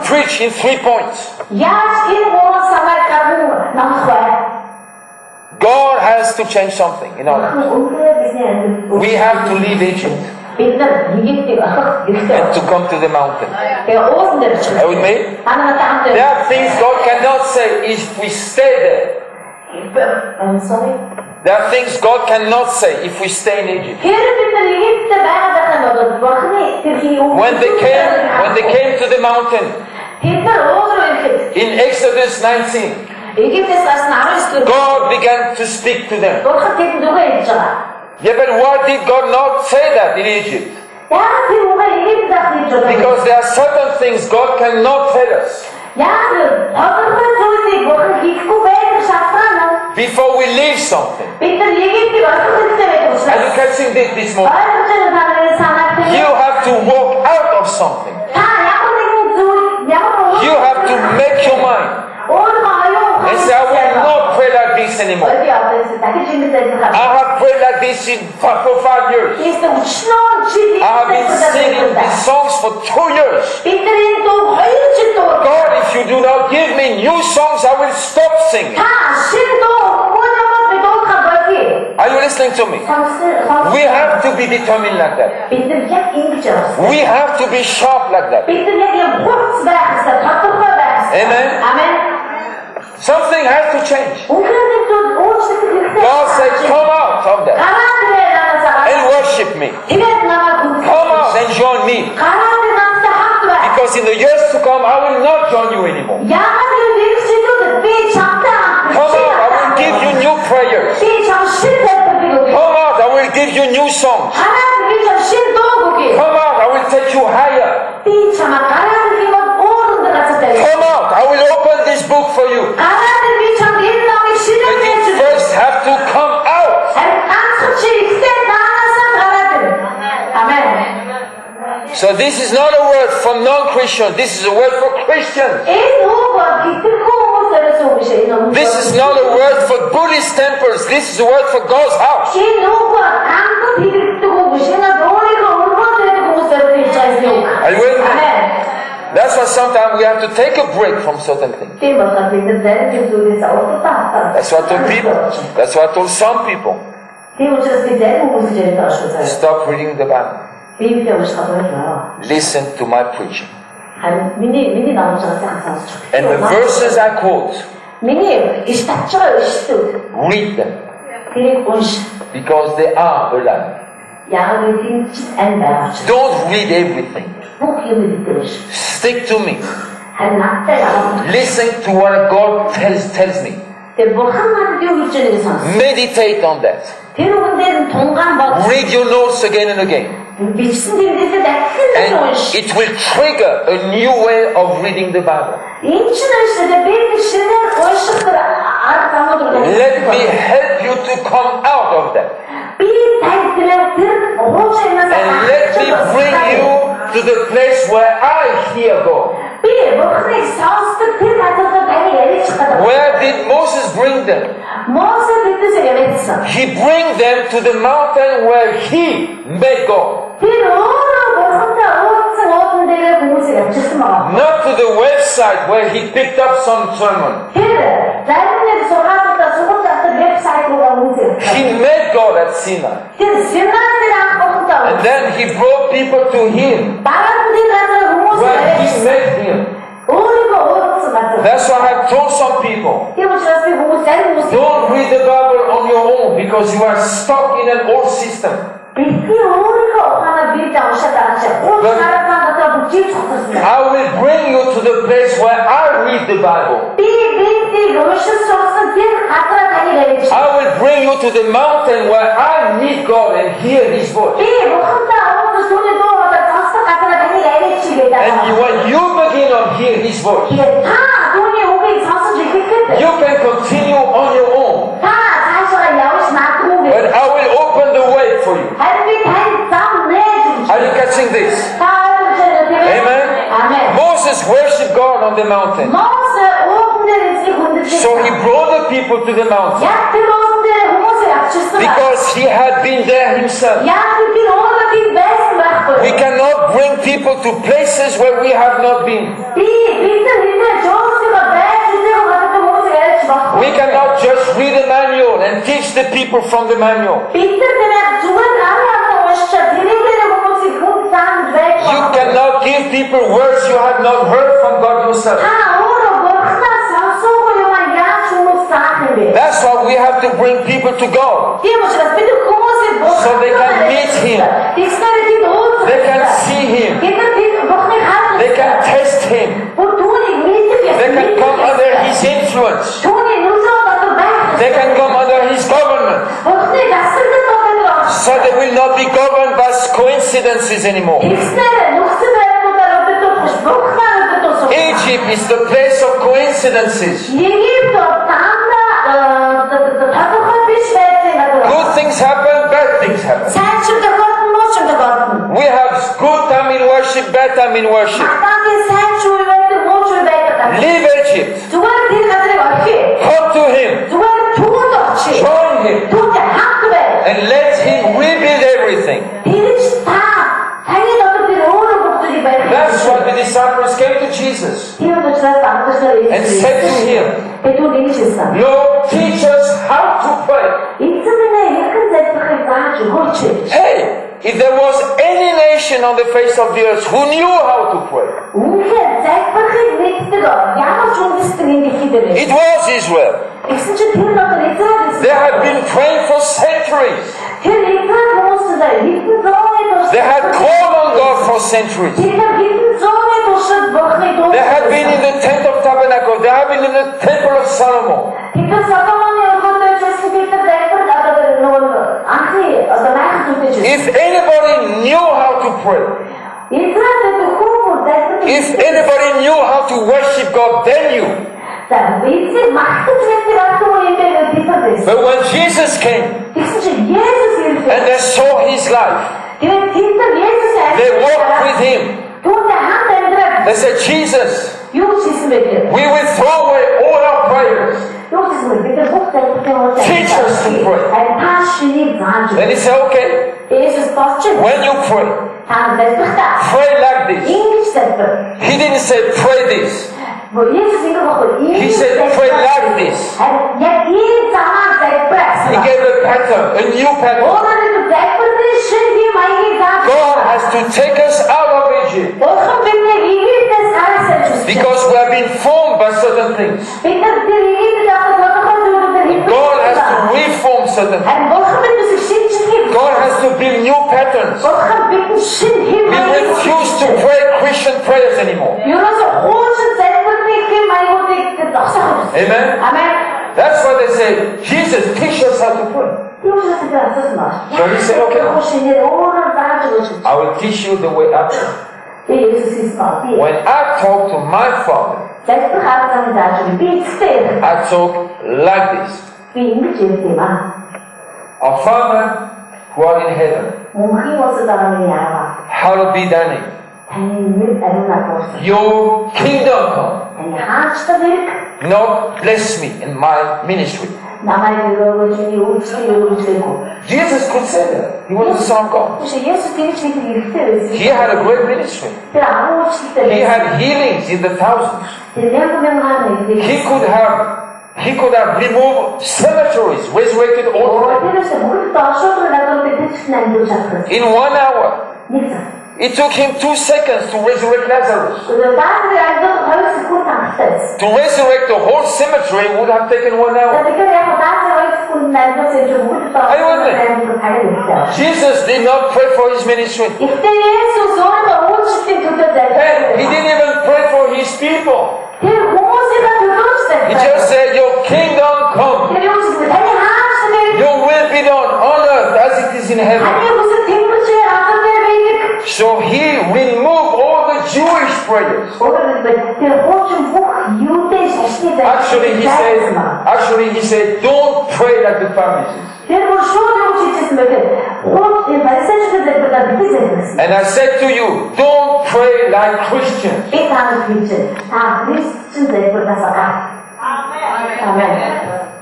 preach in 3 points. God has to change something in our life. We have to leave Egypt and to come to the mountain. Are you with me? There are things God cannot say if we stay there. I'm sorry? There are things God cannot say if we stay in Egypt. When they came to the mountain, in Exodus 19, God began to speak to them. Yeah, but why did God not say that in Egypt? Because there are certain things God cannot tell us. Before we leave something. Are you catching this moment? You have to walk out of something. You have to make your mind. And say, I will not pray like this anymore. I have prayed like this for 5 years. I have been singing these songs for 2 years. God, if you do not give me new songs, I will stop singing. Are you listening to me? We have to be determined like that. We have to be sharp like that. Amen? Something has to change. God said, come out of that and worship me. Come out and join me. Because in the years to come, I will not join you anymore. Come out, I will give you new prayers. Come out, I will give you new songs. Come out, I will take you higher. Come out, I will open this book for you. But you first have to come out. So this is not a word for non-Christians. This is a word for Christians. This is not a word for Buddhist temples. This is a word for God's house. Are you with me? That's why sometimes we have to take a break from certain things. That's what I told people. That's what I told some people. Stop reading the Bible. Listen to my preaching. And the verses I quote, read them. Because they are alive. Don't read everything. Stick to me. Listen to what God tells me. Meditate on that. Read your notes again and again. And it will trigger a new way of reading the Bible. Let me help you to come out of that. And let me bring you to the place where I hear God. Where did Moses bring them? He bring them to the mountain where he met God. Not to the website where he picked up some sermon. He met God at Sinai. And then he brought people to him where he met him. That's why I told some people, don't read the Bible on your own because you are stuck in an old system. But I will bring you to the place where I read the Bible. I will bring you to the mountain where I meet God and hear His voice. And when you begin to hear His voice, you can continue on your own. But I will open the way for you. Are you catching this? Amen? Moses worshipped God on the mountain. So he brought the people to the mountain. Because he had been there himself. We cannot bring people to places where we have not been. We cannot just read a manual and teach the people from the manual. You cannot give people words you have not heard from God yourself. That's why we have to bring people to God, so they can meet Him, they can see Him, they can test Him, they can come under His influence, they can come under His government, so they will not be governed by coincidences anymore. Egypt is the place of coincidences. Good things happen, bad things happen. We have good time in worship, bad time in worship. Leave Egypt. Come to Him. Join Him. And let Him rebuild everything. That's why the disciples came to Jesus and said to Him, Lord, teach us how to pray. Hey, if there was any nation on the face of the earth who knew how to pray, it was Israel. They had been praying for centuries. They had called on God for centuries. They had been in the tent of tabernacle. They had been in the temple of Solomon. If anybody knew how to pray, if anybody knew how to worship God, then you. But when Jesus came and they saw His life, they walked with Him. They said, Jesus, we will throw away all our prayers. Teach us to pray. Then He said, okay, when you pray like this. He didn't say pray this. He said pray like this. He gave a pattern, a new pattern. God has to take us out of Egypt because we have been formed by certain things. God has to reform certain things. God has to build new patterns. We refuse to pray Christian prayers anymore. Amen? That's why they say, Jesus, teach us how to pray. So He said, okay, I will teach you the way I pray. When I talk to my Father, I talk like this. Our Father who art in heaven, hallowed be thy name. Your kingdom come. Not bless me in my ministry. Jesus could say that. He was the Son of God. He had a great ministry. He had healings in the thousands. He could have removed cemeteries, resurrected all the dead. In 1 hour. It took Him 2 seconds to resurrect Lazarus. To resurrect the whole cemetery would have taken 1 hour. Are you with me? Jesus did not pray for His ministry. He didn't even pray for His people. He just said, your kingdom come. Your will be done on earth as it is in heaven. So He removed all the Jewish prayers. Actually, he said, don't pray like the Pharisees. And I said to you, don't pray like Christians. Amen.